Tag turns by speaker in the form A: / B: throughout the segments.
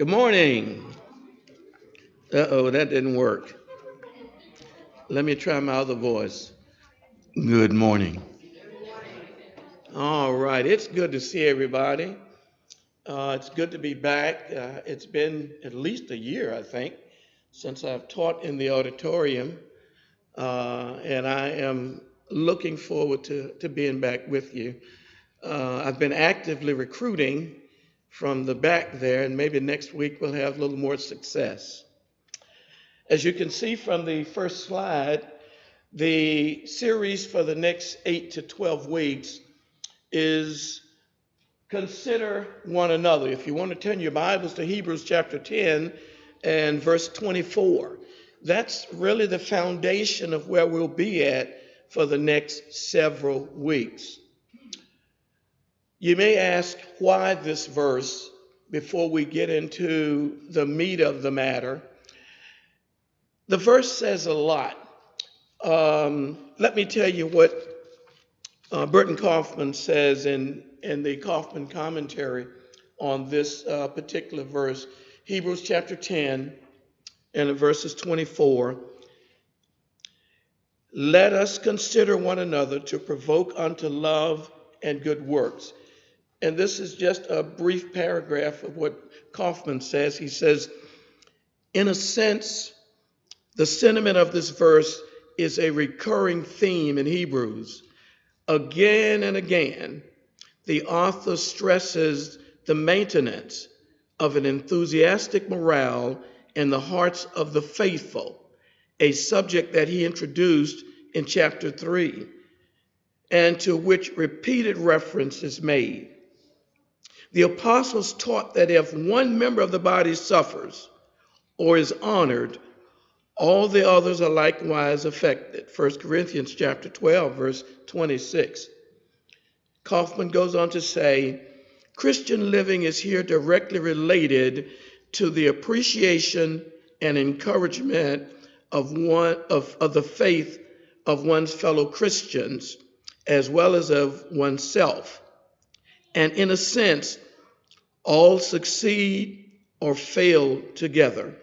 A: Good morning. Uh-oh, that didn't work. Let me try my other voice. Good morning. All right, it's good to see everybody. It's good to be back. It's been at least a year, I think, since I've taught in the auditorium, and I am looking forward to being back with you. I've been actively recruiting from the back there, and maybe next week we'll have a little more success. As you can see from the first slide, the series for the next 8 to 12 weeks is Consider One Another. If you want to turn your Bibles to Hebrews chapter 10 and verse 24, that's really the foundation of where we'll be at for the next several weeks. You may ask why this verse before we get into the meat of the matter. The verse says a lot. Let me tell you what Burton Kaufman says in the Kaufman commentary on this particular verse, Hebrews chapter 10 and verses 24. Let us consider one another to provoke unto love and good works. And this is just a brief paragraph of what Kaufman says. He says, in a sense, the sentiment of this verse is a recurring theme in Hebrews. Again and again, the author stresses the maintenance of an enthusiastic morale in the hearts of the faithful, a subject that he introduced in chapter 3, and to which repeated reference is made. The apostles taught that if one member of the body suffers or is honored, all the others are likewise affected. 1 Corinthians chapter 12, verse 26. Kaufman goes on to say, Christian living is here directly related to the appreciation and encouragement of the faith of one's fellow Christians, as well as of oneself. And in a sense, all succeed or fail together.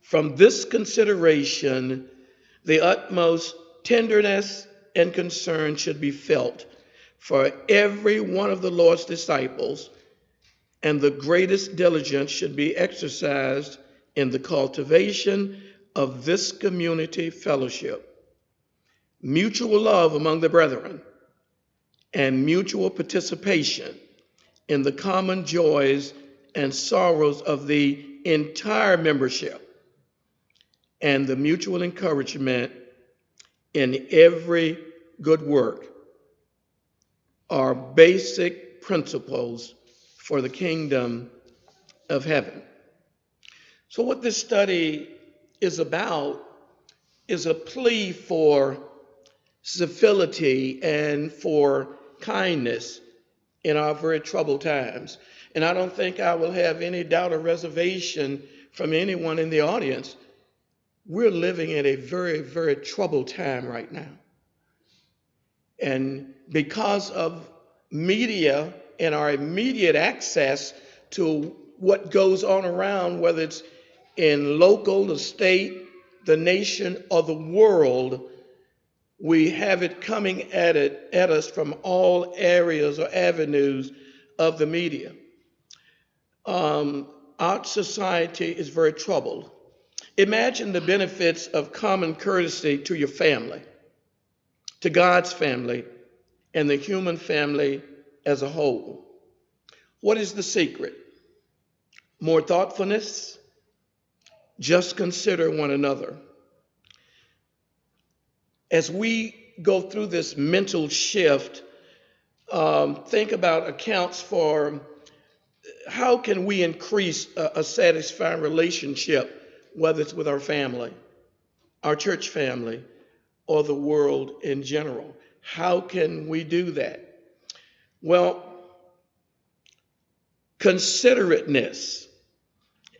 A: From this consideration, the utmost tenderness and concern should be felt for every one of the Lord's disciples, and the greatest diligence should be exercised in the cultivation of this community fellowship, mutual love among the brethren, and mutual participation in the common joys and sorrows of the entire membership, and the mutual encouragement in every good work are basic principles for the kingdom of heaven. So what this study is about is a plea for civility and for kindness in our very troubled times. And I don't think I will have any doubt or reservation from anyone in the audience. We're living in a very, very troubled time right now. And because of media and our immediate access to what goes on around, whether it's in local, the state, the nation, or the world, we have it coming at us from all areas or avenues of the media. Our society is very troubled. Imagine the benefits of common courtesy to your family, to God's family, and the human family as a whole. What is the secret? More thoughtfulness. Just consider one another. As we go through this mental shift, think about accounts for how can we increase a satisfying relationship, whether it's with our family, our church family, or the world in general. How can we do that? Well, considerateness,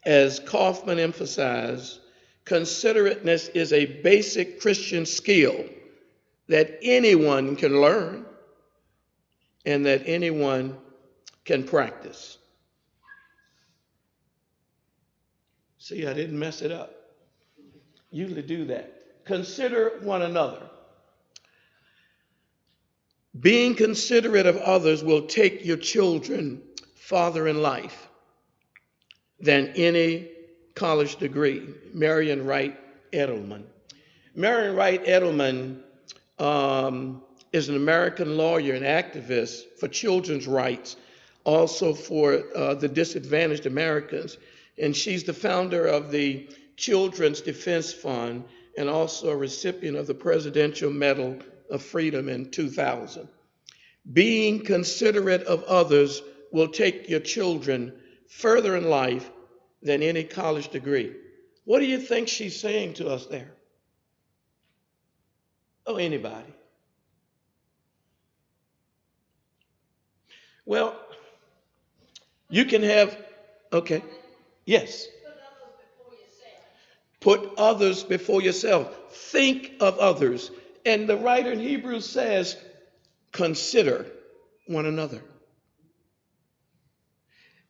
A: as Kaufman emphasized, considerateness is a basic Christian skill that anyone can learn and that anyone can practice. See, I didn't mess it up. Usually do that. Consider one another. Being considerate of others will take your children farther in life than any college degree. Marion Wright Edelman. Marion Wright Edelman is an American lawyer and activist for children's rights, also for the disadvantaged Americans. And she's the founder of the Children's Defense Fund and also a recipient of the Presidential Medal of Freedom in 2000. Being considerate of others will take your children further in life than any college degree. What do you think she's saying to us there? Oh, anybody. Well, you can have, okay, yes. Put others before yourself. Think of others. And the writer in Hebrews says, consider one another.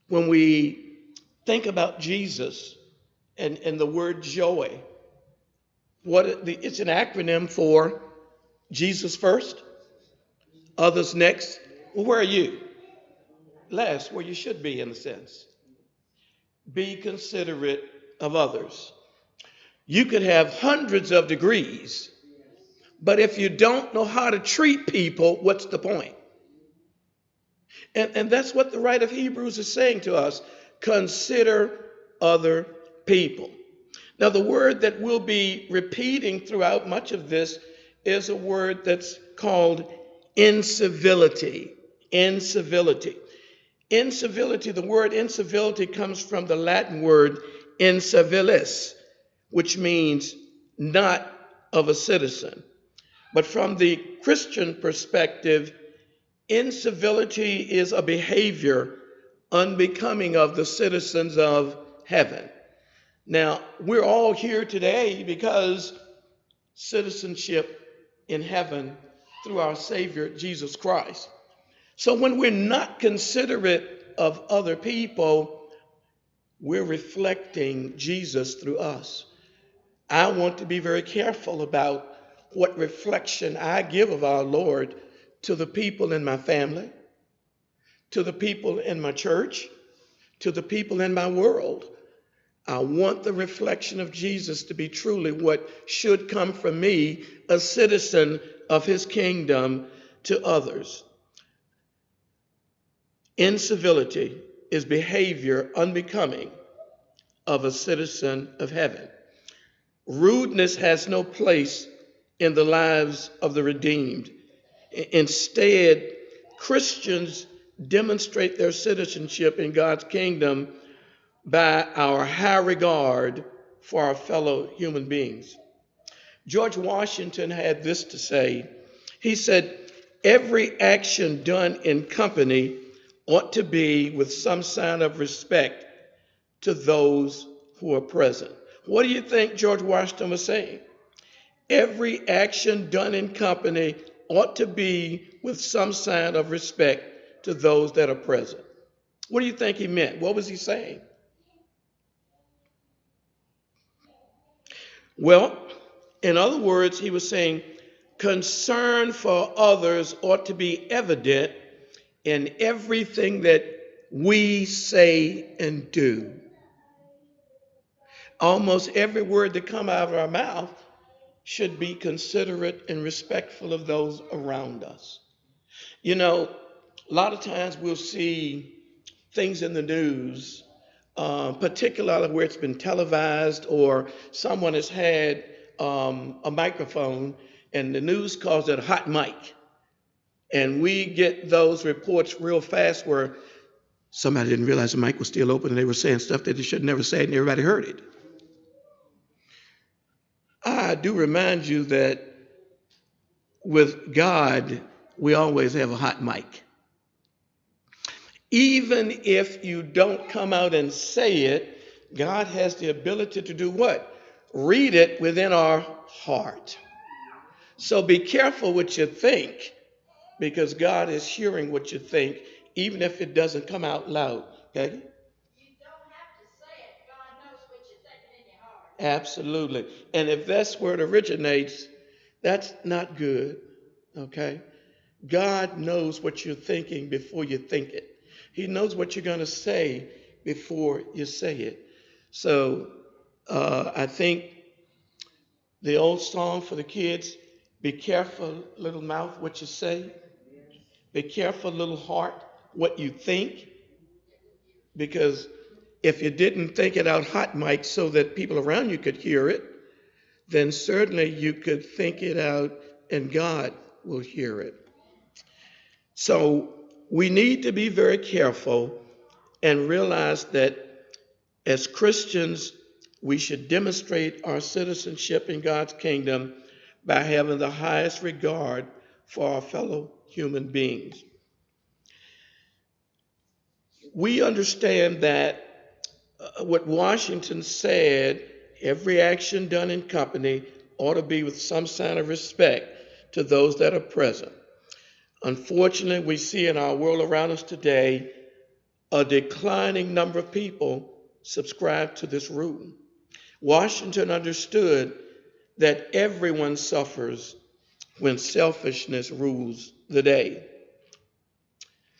A: When we think about Jesus and the word joy, it's an acronym for Jesus first, others next. Well, where are you? Last, where you should be in a sense. Be considerate of others. You could have hundreds of degrees, but if you don't know how to treat people, what's the point? And that's what the writer of Hebrews is saying to us. Consider other people. Now, the word that we'll be repeating throughout much of this is a word that's called incivility. Incivility. Incivility, the word incivility comes from the Latin word incivilis, which means not of a citizen. But from the Christian perspective, incivility is a behavior unbecoming of the citizens of heaven. Now, we're all here today because citizenship in heaven through our Savior, Jesus Christ. So when we're not considerate of other people, we're reflecting Jesus through us. I want to be very careful about what reflection I give of our Lord to the people in my family, to the people in my church, to the people in my world. I want the reflection of Jesus to be truly what should come from me, a citizen of his kingdom, to others. Incivility is behavior unbecoming of a citizen of heaven. Rudeness has no place in the lives of the redeemed. Instead, Christians demonstrate their citizenship in God's kingdom by our high regard for our fellow human beings. George Washington had this to say. He said, every action done in company ought to be with some sign of respect to those who are present. What do you think George Washington was saying? Every action done in company ought to be with some sign of respect to those that are present. What do you think he meant? What was he saying? Well, in other words, he was saying concern for others ought to be evident in everything that we say and do. Almost every word that comes out of our mouth should be considerate and respectful of those around us. You know, a lot of times we'll see things in the news, particularly where it's been televised or someone has had a microphone and the news calls it a hot mic. And we get those reports real fast where somebody didn't realize the mic was still open and they were saying stuff that they should never say and everybody heard it. I do remind you that with God, we always have a hot mic. Even if you don't come out and say it, God has the ability to do what? Read it within our heart. So be careful what you think, because God is hearing what you think, even if it doesn't come out loud. Okay? Absolutely. And if that's where it originates, that's not good. Okay? God knows what you're thinking before you think it. He knows what you're going to say before you say it. So I think the old song for the kids, be careful, little mouth, what you say. Be careful, little heart, what you think. Because if you didn't think it out hot mic so that people around you could hear it, then certainly you could think it out and God will hear it. So we need to be very careful and realize that as Christians, we should demonstrate our citizenship in God's kingdom by having the highest regard for our fellow human beings. We understand that what Washington said, every action done in company ought to be with some sign of respect to those that are present. Unfortunately, we see in our world around us today a declining number of people subscribe to this rule. Washington understood that everyone suffers when selfishness rules the day.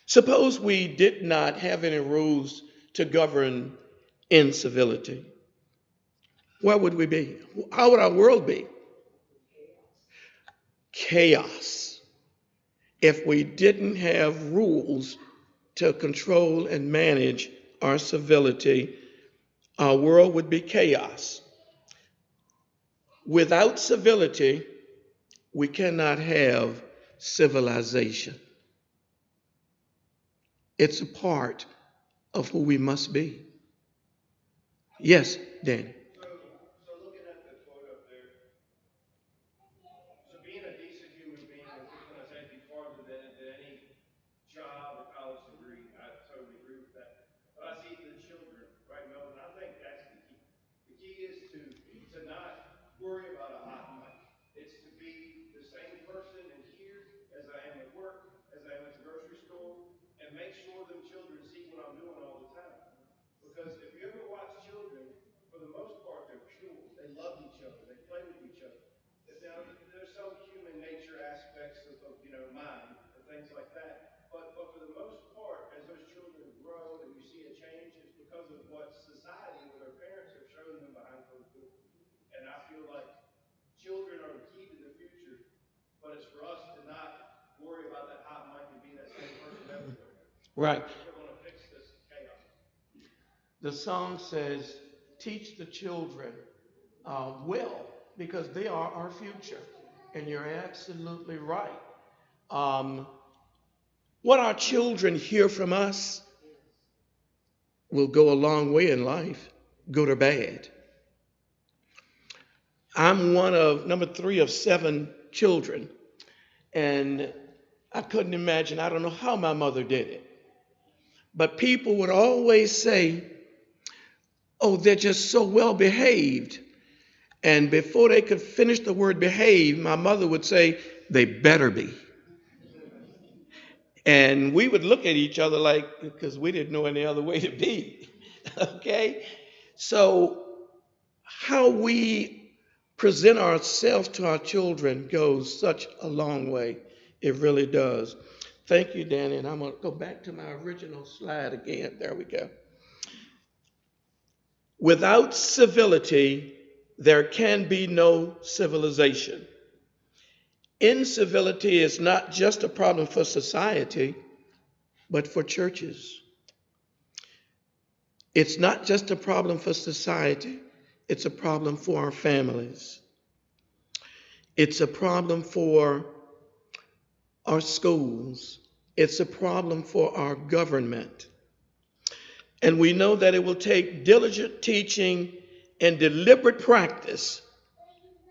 A: Suppose we did not have any rules to govern incivility. Where would we be? How would our world be? Chaos. If we didn't have rules to control and manage our civility, our world would be chaos. Without civility, we cannot have civilization. It's a part of who we must be. Yes, Danny.
B: So looking at the quote up there, so being a decent human being is just going to take you farther than any job or college degree. I totally agree with that. But I see the children, right, Melvin? I think that's the key. The key is to not worry about a hot mic. It's to be the same person in here as I am at work, as I am at the grocery store, and make sure them children see what I'm doing all the time. Because if you ever watch children, for the most part, they're pure. They love each other. They play with each other. Now, there's some human nature aspects of mind and things like that. But for the most part, as those children grow and you see a change, it's because of what society or their parents have shown them behind closed doors. And I feel like children are the key to the future, but it's for us to not worry about that hot mic and be that same person everywhere.
A: Right.
B: If we're going to fix this chaos.
A: The song says, teach the children well, because they are our future. And you're absolutely right. Um, what our children hear from us will go a long way in life, good or bad. I'm one of number 3 of 7 children, and I couldn't imagine, I don't know how my mother did it. But people would always say, oh, they're just so well behaved. And before they could finish the word behave, my mother would say, they better be. And we would look at each other like, because we didn't know any other way to be. Okay? So, how we present ourselves to our children goes such a long way. It really does. Thank you, Danny. And I'm going to go back to my original slide again. There we go. Without civility, there can be no civilization. Incivility is not just a problem for society, but for churches. It's not just a problem for society, it's a problem for our families. It's a problem for our schools. It's a problem for our government. And we know that it will take diligent teaching and deliberate practice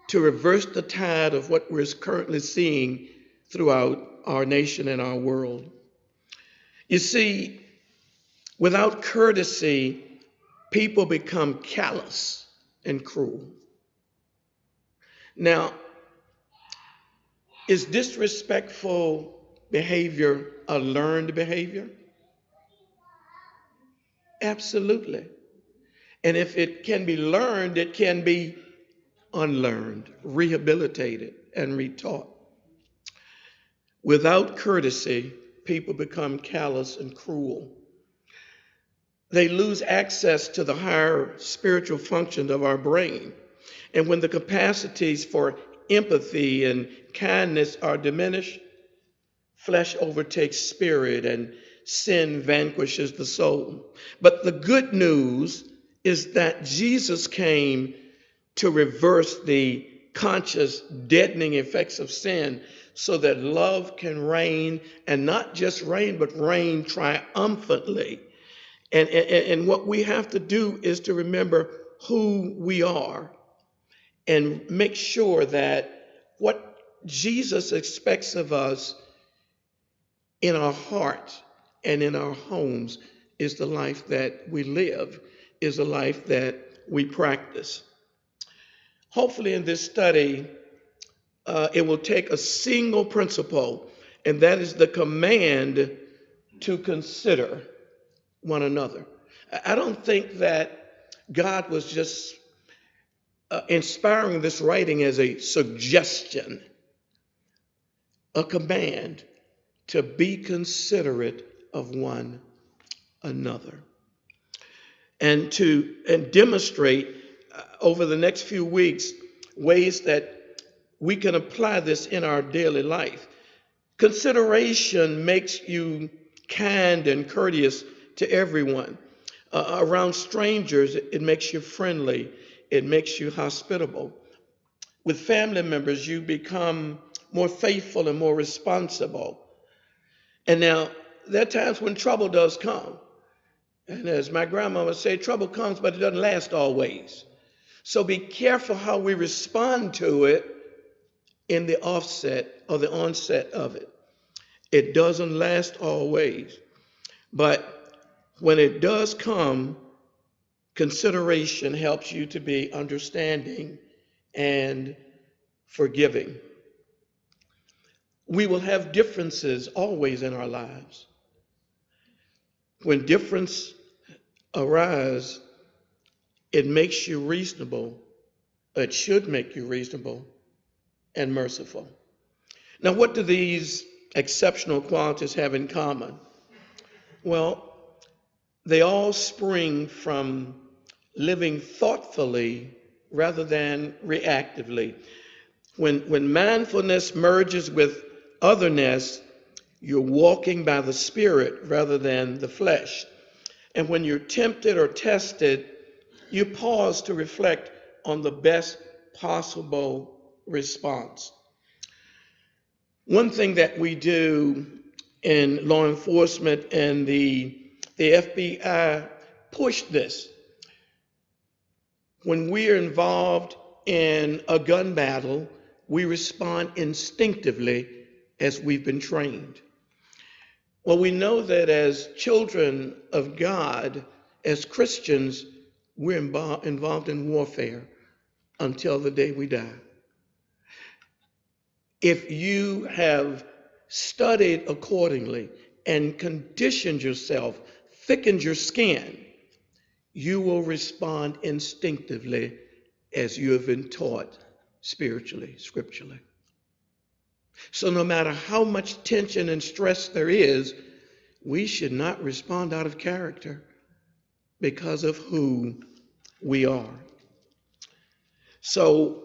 A: to reverse the tide of what we're currently seeing throughout our nation and our world. You see, without courtesy, people become callous and cruel. Now, is disrespectful behavior a learned behavior? Absolutely. And if it can be learned, it can be unlearned, rehabilitated, and retaught. Without courtesy, people become callous and cruel. They lose access to the higher spiritual functions of our brain. And when the capacities for empathy and kindness are diminished, flesh overtakes spirit and sin vanquishes the soul. But the good news is that Jesus came to reverse the conscious deadening effects of sin so that love can reign, and not just reign, but reign triumphantly. And what we have to do is to remember who we are and make sure that what Jesus expects of us in our hearts and in our homes is the life that we live, is the life that we practice. Hopefully, in this study, it will take a single principle, and that is the command to consider one another. I don't think that God was just inspiring this writing as a suggestion, a command to be considerate of one another, and demonstrate over the next few weeks ways that we can apply this in our daily life. Consideration makes you kind and courteous to everyone. Around strangers, it makes you friendly. It makes you hospitable. With family members, you become more faithful and more responsible. And now, there are times when trouble does come. And as my grandma would say, trouble comes, but it doesn't last always. So be careful how we respond to it in the offset or the onset of it. It doesn't last always. But when it does come, consideration helps you to be understanding and forgiving. We will have differences always in our lives. When difference arise, it makes you reasonable. It should make you reasonable and merciful. Now, what do these exceptional qualities have in common? Well, they all spring from living thoughtfully rather than reactively. When mindfulness merges with otherness, you're walking by the Spirit rather than the flesh. And when you're tempted or tested, you pause to reflect on the best possible response. One thing that we do in law enforcement and the FBI push this. When we are involved in a gun battle, we respond instinctively as we've been trained. Well, we know that as children of God, as Christians, we're involved in warfare until the day we die. If you have studied accordingly and conditioned yourself, thickened your skin, you will respond instinctively as you have been taught spiritually, scripturally. So no matter how much tension and stress there is, we should not respond out of character because of who we are. So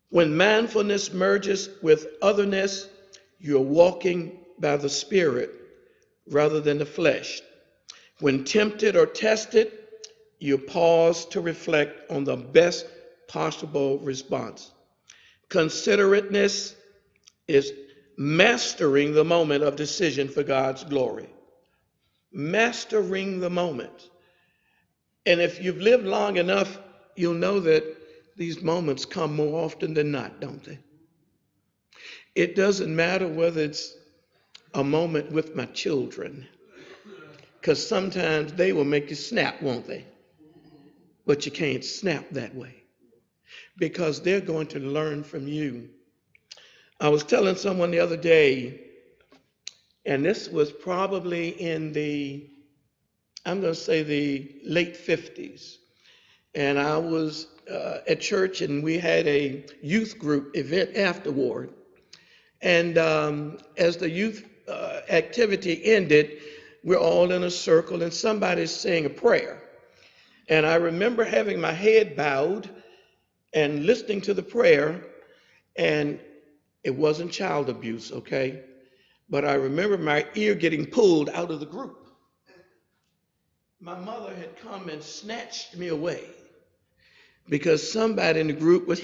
A: when mindfulness merges with otherness, you're walking by the Spirit rather than the flesh. When tempted or tested, you pause to reflect on the best possible response. Considerateness is mastering the moment of decision for God's glory. Mastering the moment. And if you've lived long enough, you'll know that these moments come more often than not, don't they? It doesn't matter whether it's a moment with my children, because sometimes they will make you snap, won't they? But you can't snap that way because they're going to learn from you. I was telling someone the other day, and this was probably in the I'm going to say the late 50s. And I was at church, and we had a youth group event afterward. And as the youth activity ended, we're all in a circle, and somebody's saying a prayer. And I remember having my head bowed and listening to the prayer, and it wasn't child abuse, okay? But I remember my ear getting pulled out of the group. My mother had come and snatched me away because somebody in the group was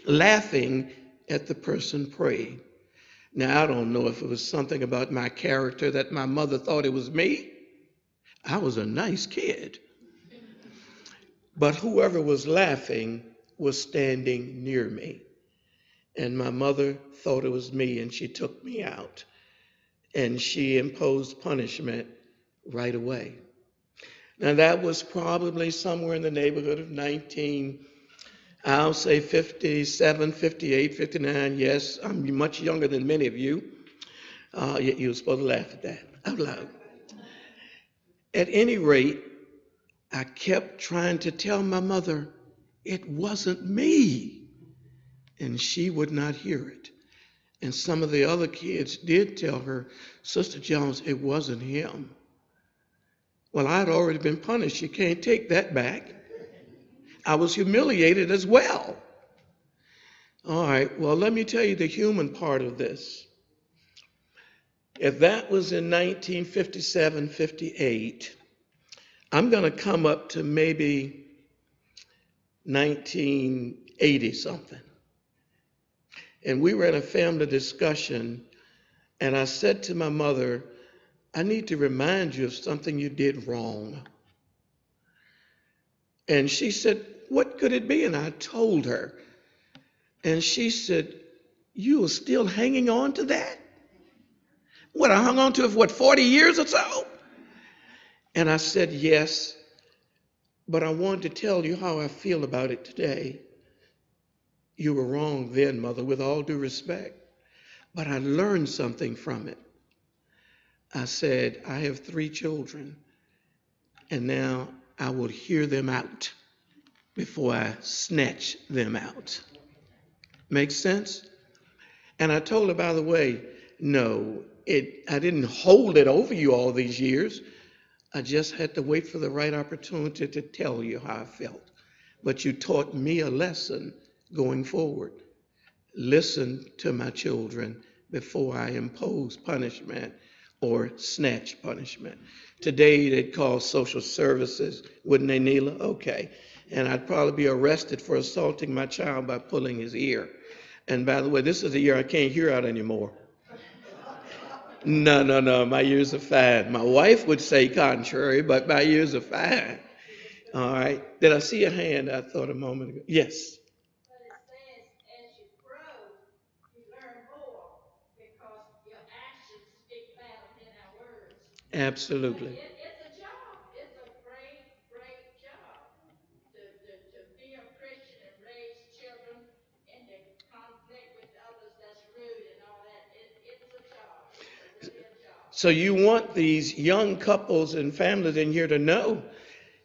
A: laughing at the person praying. Now, I don't know if it was something about my character that my mother thought it was me. I was a nice kid. But whoever was laughing was standing near me. And my mother thought it was me, and she took me out. And she imposed punishment right away. Now, that was probably somewhere in the neighborhood of I'll say 57, 58, 59. Yes, I'm much younger than many of you. Yet you were supposed to laugh at that out loud. At any rate, I kept trying to tell my mother it wasn't me, and she would not hear it. And some of the other kids did tell her, Sister Jones, it wasn't him. Well, I'd already been punished. You can't take that back. I was humiliated as well. All right, well, let me tell you the human part of this. If that was in 1957, 58, I'm going to come up to maybe 1980 something. And we were in a family discussion, and I said to my mother, I need to remind you of something you did wrong. And she said, what could it be? And I told her. And she said, you are still hanging on to that? What, I hung on to it for 40 years or so? And I said, yes, but I wanted to tell you how I feel about it today. You were wrong then, Mother, with all due respect, but I learned something from it. I said, I have 3 children, and now I will hear them out before I snatch them out. Makes sense? And I told her, by the way, no, I didn't hold it over you all these years. I just had to wait for the right opportunity to tell you how I felt. But you taught me a lesson going forward. Listen to my children before I impose punishment or snatch punishment. Today they'd call social services, wouldn't they, Neela? Okay. And I'd probably be arrested for assaulting my child by pulling his ear. And by the way, this is the year I can't hear out anymore. No, my ears are fine. My wife would say contrary, but my ears are fine. All right. Did I see a hand? I thought a moment ago. Yes.
C: But it says, as you grow, you learn more because your actions speak louder than our words.
A: Absolutely.
C: It's a job. It's a great, great job to be a Christian and raise children and to conflict with others that's rude and all that. It's a job. It's really a job.
A: So you want these young couples and families in here to know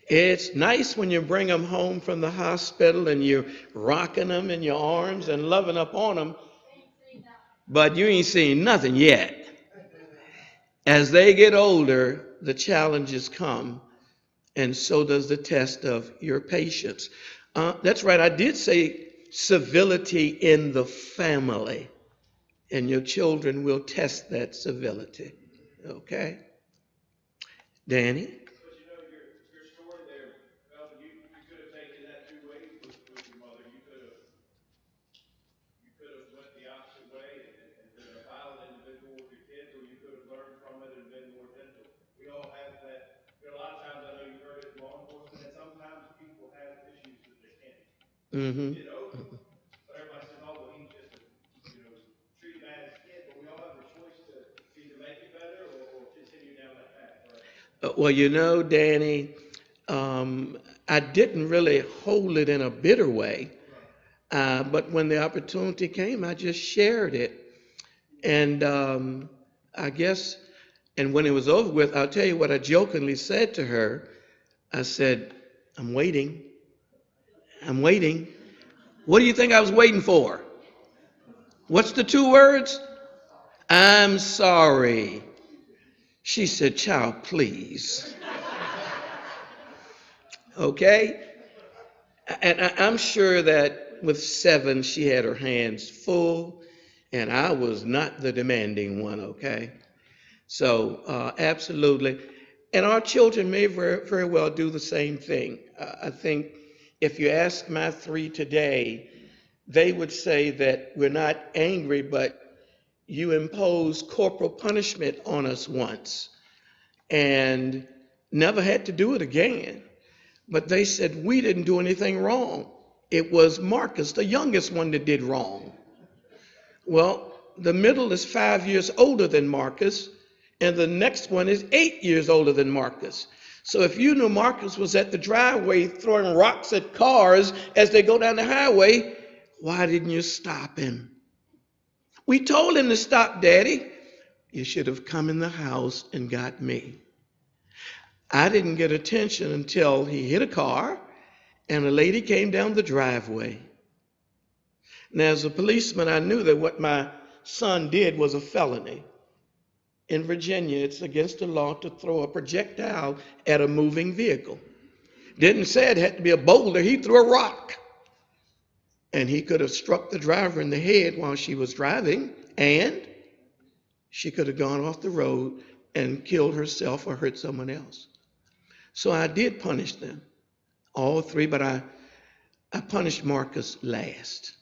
A: it's nice when you bring them home from the hospital and you're rocking them in your arms and loving up on them, but you ain't seen nothing yet. As they get older, the challenges come, and so does the test of your patience. That's right, I did say civility in the family, and your children will test that civility. Okay? Danny?
B: But you know, your story there, Melvin, you could have taken that 2 ways with your mother. You could have went the opposite way and been a violent individual with your kids, or you could have learned from it and been more gentle. We all have that. You know, a lot of times I know you've heard it in law enforcement, and sometimes people have issues that they can't
A: Mm-hmm.
B: get over. But everybody says, oh, well, he's just, treated bad as a kid. But we all have a choice to either make it better or continue down that path, right?
A: Well, Danny, I didn't really hold it in a bitter way, but when the opportunity came, I just shared it. And I guess And when it was over with, I'll tell you what I jokingly said to her. I said, I'm waiting. I'm waiting. What do you think I was waiting for? What's the two words? I'm sorry. She said, child, please. Okay? And I'm sure that with 7, she had her hands full, and I was not the demanding one, okay? So, absolutely. And our children may very well do the same thing. I think if you ask my 3 today, they would say that we're not angry, but you imposed corporal punishment on us once and never had to do it again. But they said we didn't do anything wrong. It was Marcus, the youngest one, that did wrong. Well, the middle is 5 years older than Marcus, and the next one is 8 years older than Marcus. So if you knew Marcus was at the driveway throwing rocks at cars as they go down the highway, why didn't you stop him? We told him to stop, Daddy. You should have come in the house and got me. I didn't get attention until he hit a car and a lady came down the driveway. Now, as a policeman, I knew that what my son did was a felony. In Virginia, it's against the law to throw a projectile at a moving vehicle. Didn't say it had to be a boulder. He threw a rock. And he could have struck the driver in the head while she was driving, and she could have gone off the road and killed herself or hurt someone else. So I did punish them, all 3, but I punished Marcus last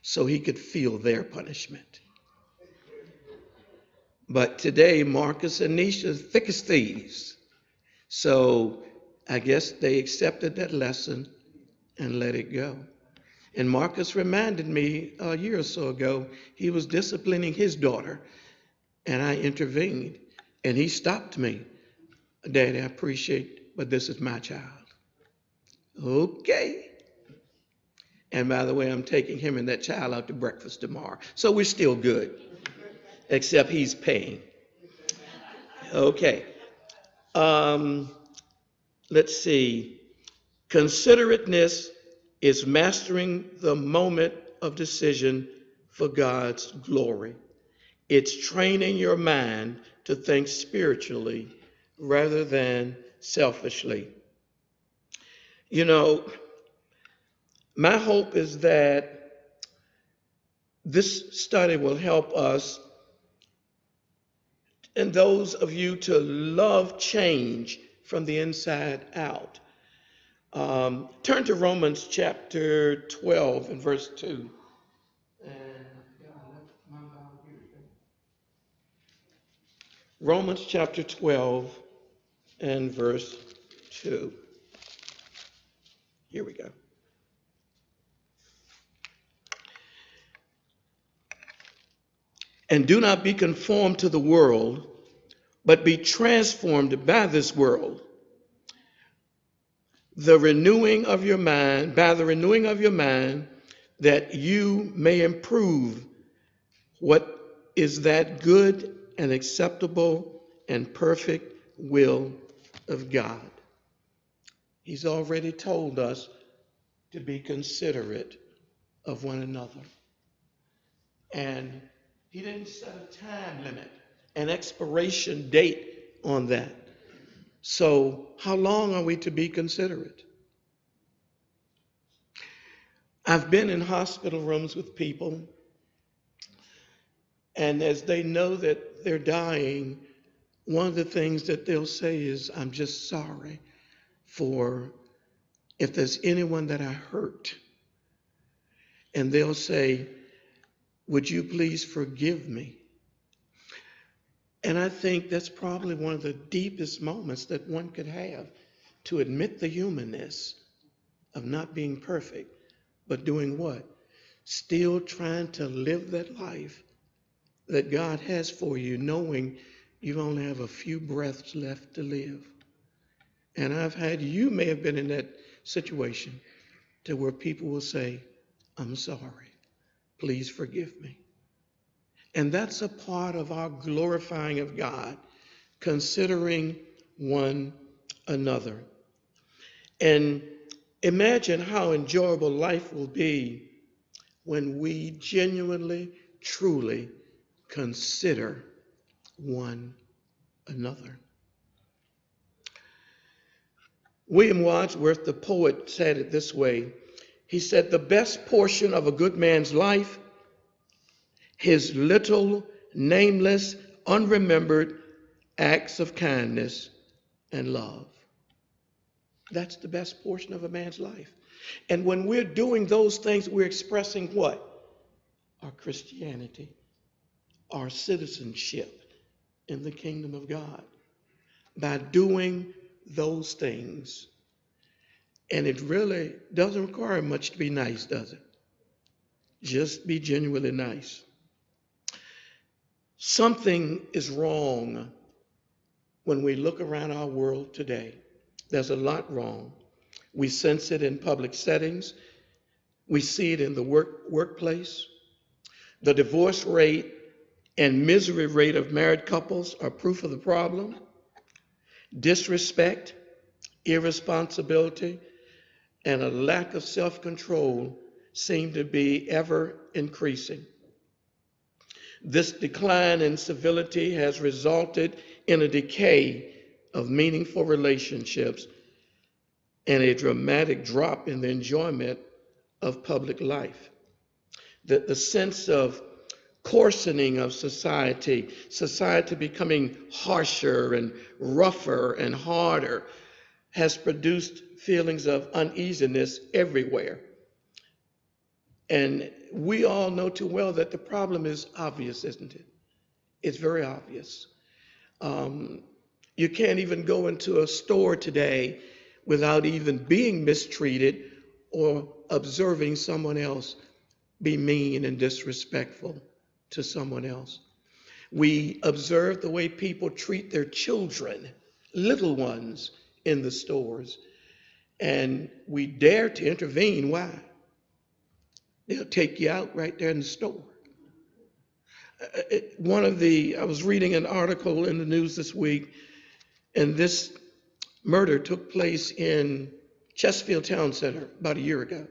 A: so he could feel their punishment. But today, Marcus and Nisha are thick as thieves. So I guess they accepted that lesson and let it go. And Marcus reminded me a year or so ago, he was disciplining his daughter, and I intervened, and he stopped me. Daddy, I appreciate, but this is my child. Okay. And by the way, I'm taking him and that child out to breakfast tomorrow. So we're still good, except he's paying. Okay. Let's see. Considerateness is mastering the moment of decision for God's glory. It's training your mind to think spiritually rather than selfishly. You know, my hope is that this study will help us and those of you to love change from the inside out. Turn to Romans chapter 12 and verse 2. Romans chapter 12 and verse 2. Here we go. And do not be conformed to the world, but be transformed by this world. By the renewing of your mind, that you may improve what is that good and acceptable and perfect will of God. He's already told us to be considerate of one another. And he didn't set a time limit, an expiration date on that. So how long are we to be considerate? I've been in hospital rooms with people, and as they know that they're dying, one of the things that they'll say is, I'm just sorry for if there's anyone that I hurt. And they'll say, would you please forgive me? And I think that's probably one of the deepest moments that one could have, to admit the humanness of not being perfect, but doing what? Still trying to live that life that God has for you, knowing you only have a few breaths left to live. And you may have been in that situation to where people will say, I'm sorry, please forgive me. And that's a part of our glorifying of God, considering one another. And imagine how enjoyable life will be when we genuinely, truly consider one another. William Wordsworth, the poet, said it this way. He said, "The best portion of a good man's life, his little, nameless, unremembered acts of kindness and love." That's the best portion of a man's life. And when we're doing those things, we're expressing what? Our Christianity, our citizenship in the kingdom of God. By doing those things. And it really doesn't require much to be nice, does it? Just be genuinely nice. Something is wrong when we look around our world today. There's a lot wrong. We sense it in public settings. We see it in the workplace. The divorce rate and misery rate of married couples are proof of the problem. Disrespect, irresponsibility, and a lack of self-control seem to be ever increasing. This decline in civility has resulted in a decay of meaningful relationships and a dramatic drop in the enjoyment of public life. The sense of coarsening of society becoming harsher and rougher and harder, has produced feelings of uneasiness everywhere. And we all know too well that the problem is obvious, isn't it? It's very obvious. You can't even go into a store today without even being mistreated or observing someone else be mean and disrespectful to someone else. We observe the way people treat their children, little ones, in the stores, and we dare to intervene. Why? They'll take you out right there in the store. I was reading an article in the news this week, and this murder took place in Chesterfield Town Center about a year ago.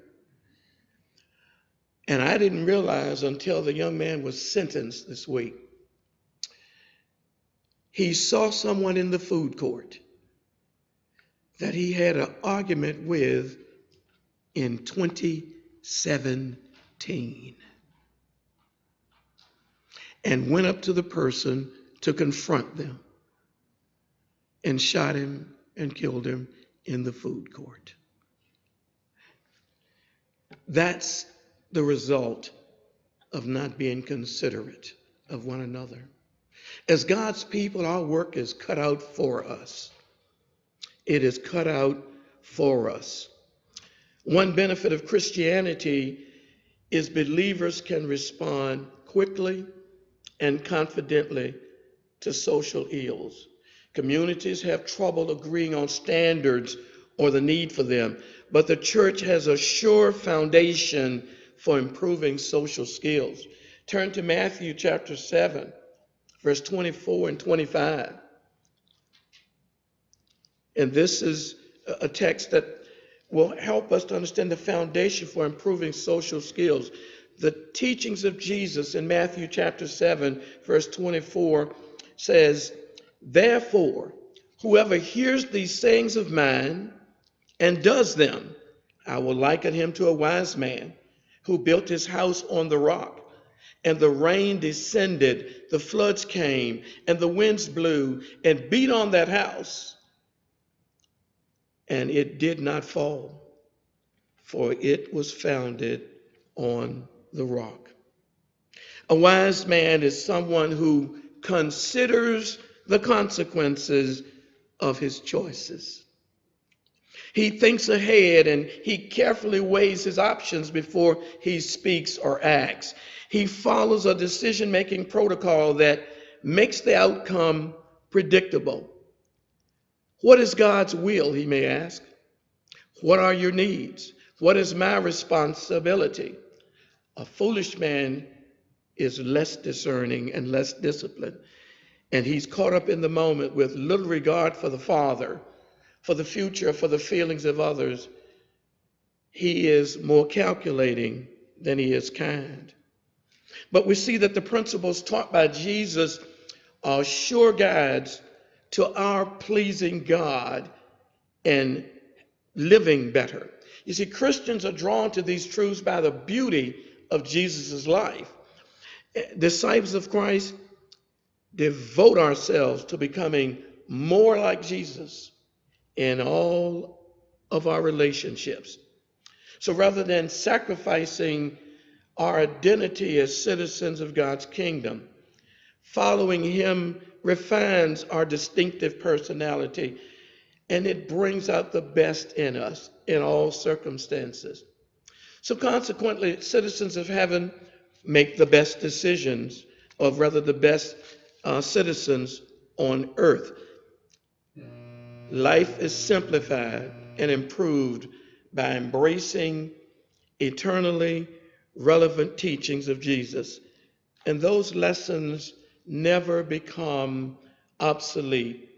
A: And I didn't realize until the young man was sentenced this week. He saw someone in the food court that he had an argument with in 2017 and went up to the person to confront them and shot him and killed him in the food court. That's the result of not being considerate of one another. As God's people, our work is cut out for us. It is cut out for us. One benefit of Christianity is believers can respond quickly and confidently to social ills. Communities have trouble agreeing on standards or the need for them, but the church has a sure foundation for improving social skills. Turn to Matthew chapter 7, verse 24 and 25. And this is a text that will help us to understand the foundation for improving social skills. The teachings of Jesus in Matthew chapter 7, verse 24 says, "Therefore, whoever hears these sayings of mine and does them, I will liken him to a wise man who built his house on the rock. And the rain descended, the floods came, and the winds blew and beat on that house. And it did not fall, for it was founded on the rock." A wise man is someone who considers the consequences of his choices. He thinks ahead and he carefully weighs his options before he speaks or acts. He follows a decision-making protocol that makes the outcome predictable. What is God's will, he may ask? What are your needs? What is my responsibility? A foolish man is less discerning and less disciplined. and he's caught up in the moment with little regard for the Father, for the future, for the feelings of others, he is more calculating than he is kind. But we see that the principles taught by Jesus are sure guides to our pleasing God and living better. You see, Christians are drawn to these truths by the beauty of Jesus' life. Disciples of Christ devote ourselves to becoming more like Jesus in all of our relationships. So rather than sacrificing our identity as citizens of God's kingdom, following him refines our distinctive personality, and it brings out the best in us in all circumstances. So consequently, citizens of heaven make the best decisions, or rather the best citizens on earth. Life is simplified and improved by embracing eternally relevant teachings of Jesus. And those lessons never become obsolete,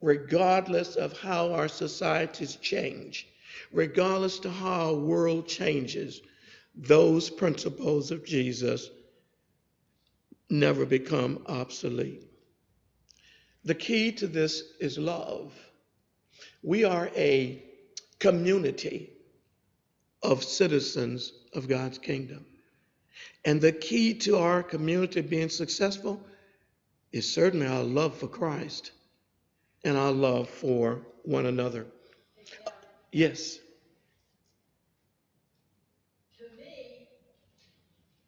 A: regardless of how our societies change, regardless to how our world changes. Those principles of Jesus never become obsolete. The key to this is love. We are a community of citizens of God's kingdom. And the key to our community being successful is certainly our love for Christ and our love for one another. Yes.
C: To me,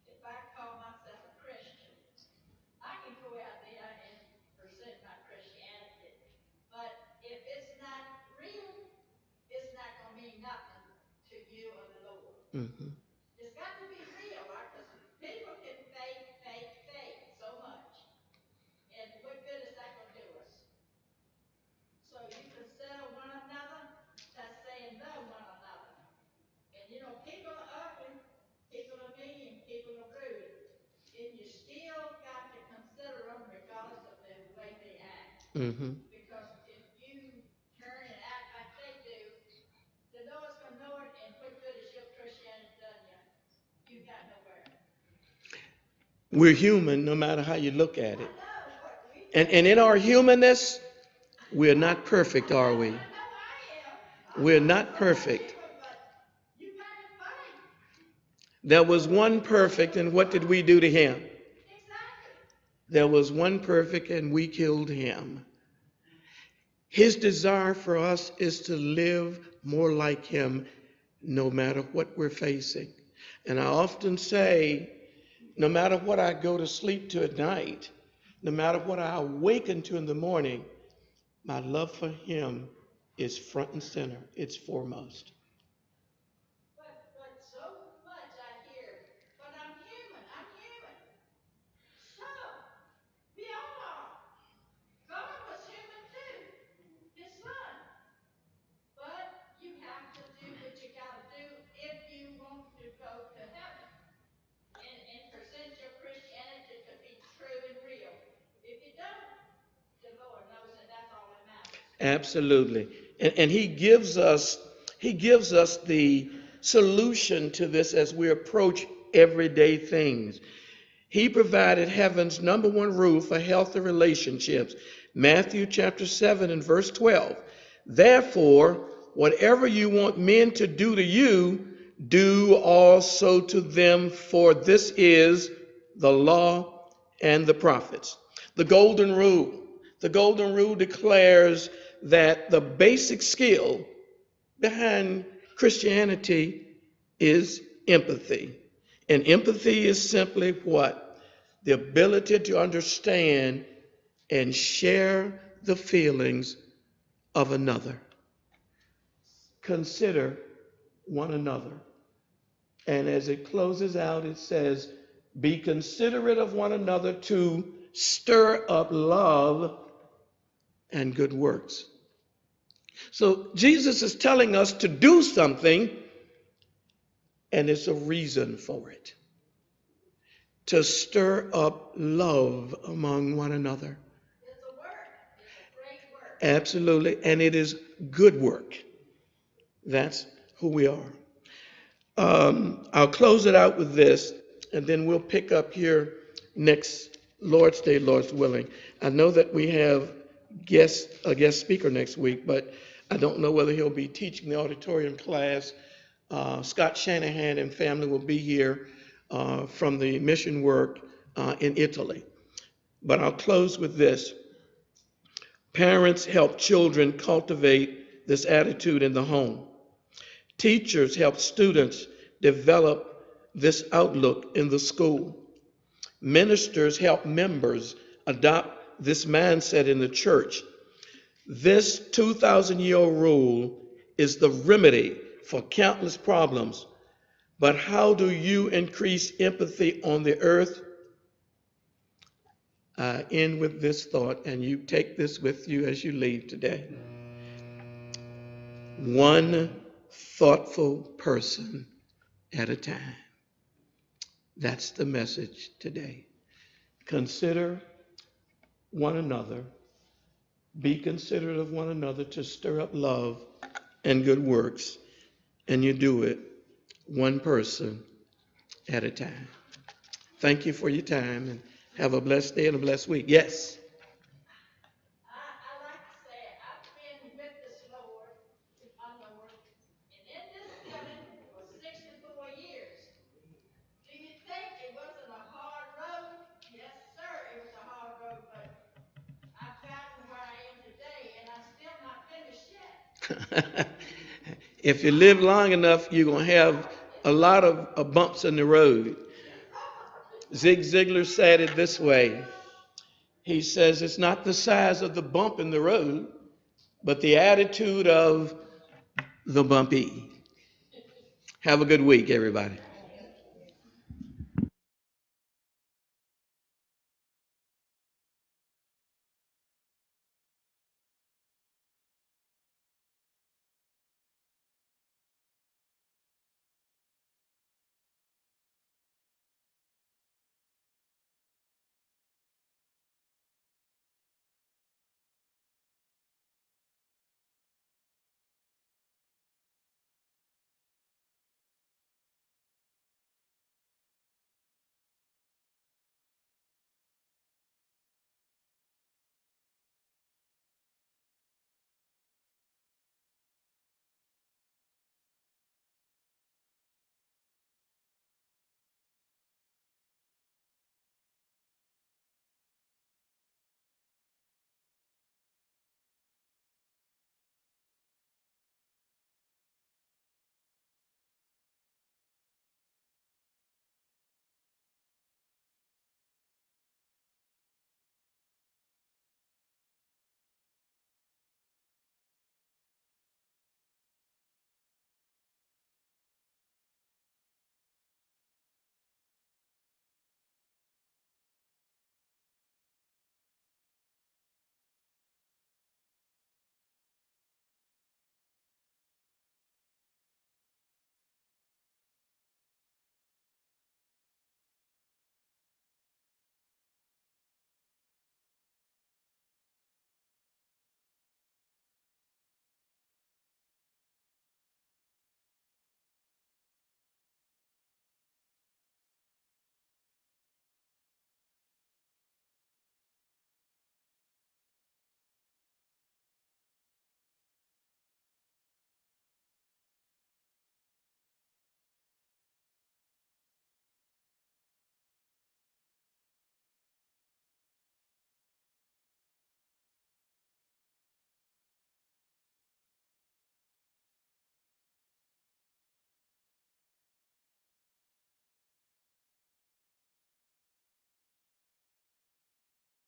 C: if I call myself a Christian, I can go out there and present my Christianity. But if it's not real, it's not going to mean nothing to you or the Lord.
A: Mm-hmm.
C: It's got to be real, because people can fake so much. And what good is that going to do us? So you consider one another, that's saying love one another. And you know, people are ugly, people are mean, people are rude. And you still got to consider them regardless of the way they act.
A: Mm-hmm.
C: Because if you turn and act like they do, the Lord's going to know it, and what good is your Christianity done you? You got nowhere.
A: We're human no matter how you look at
C: I
A: it.
C: know, but
A: And in our humanness, we're not perfect, are we?
C: I know I am.
A: We're not perfect.
C: But you got to fight.
A: There was one perfect, and what did we do to him?
C: Exactly.
A: There was one perfect, and we killed him. His desire for us is to live more like him no matter what we're facing. And I often say, no matter what I go to sleep to at night, no matter what I awaken to in the morning, my love for him is front and center. It's foremost.
C: But so much I hear, but I'm human. So, we all are. God was human too, his son. But you have to do what you got to do if you want to go to heaven. And present your Christianity to be true and real. If you don't, the Lord knows that that's all that matters.
A: Absolutely. And he gives us the solution to this as we approach everyday things. He provided heaven's number one rule for healthy relationships. Matthew chapter 7 and verse 12. Therefore, whatever you want men to do to you, do also to them, for this is the law and the prophets. The golden rule. The golden rule declares that the basic skill behind Christianity is empathy. And empathy is simply what? The ability to understand and share the feelings of another. Consider one another. And as it closes out, it says, be considerate of one another to stir up love and good works. So Jesus is telling us to do something, and it's a reason for it. To stir up love among one another. Absolutely. And it is good work. That's who we are. I'll close it out with this, and then we'll pick up here next Lord's Day, Lord's willing. I know that we have a guest speaker next week, but I don't know whether he'll be teaching the auditorium class. Scott Shanahan and family will be here from the mission work in Italy. But I'll close with this. Parents help children cultivate this attitude in the home. Teachers help students develop this outlook in the school. Ministers help members adopt this mindset in the church. This 2,000-year-old rule is the remedy for countless problems. But how do you increase empathy on the earth? I end with this thought, and you take this with you as you leave today. One thoughtful person at a time. That's the message today. Consider one another. Be considerate of one another to stir up love and good works. And you do it one person at a time. Thank you for your time, and have a blessed day and a blessed week. Yes?
C: I like to say I've been with this Lord, my Lord, and in this covenant for 64 years. Do you think it wasn't a hard road? Yes, sir, it was a hard road, but I've gotten where I am today, and I'm still not finished yet.
A: If you live long enough, you're going to have a lot of bumps in the road. Zig Ziglar said it this way. He says it's not the size of the bump in the road, but the attitude of the bumpy. Have a good week, everybody.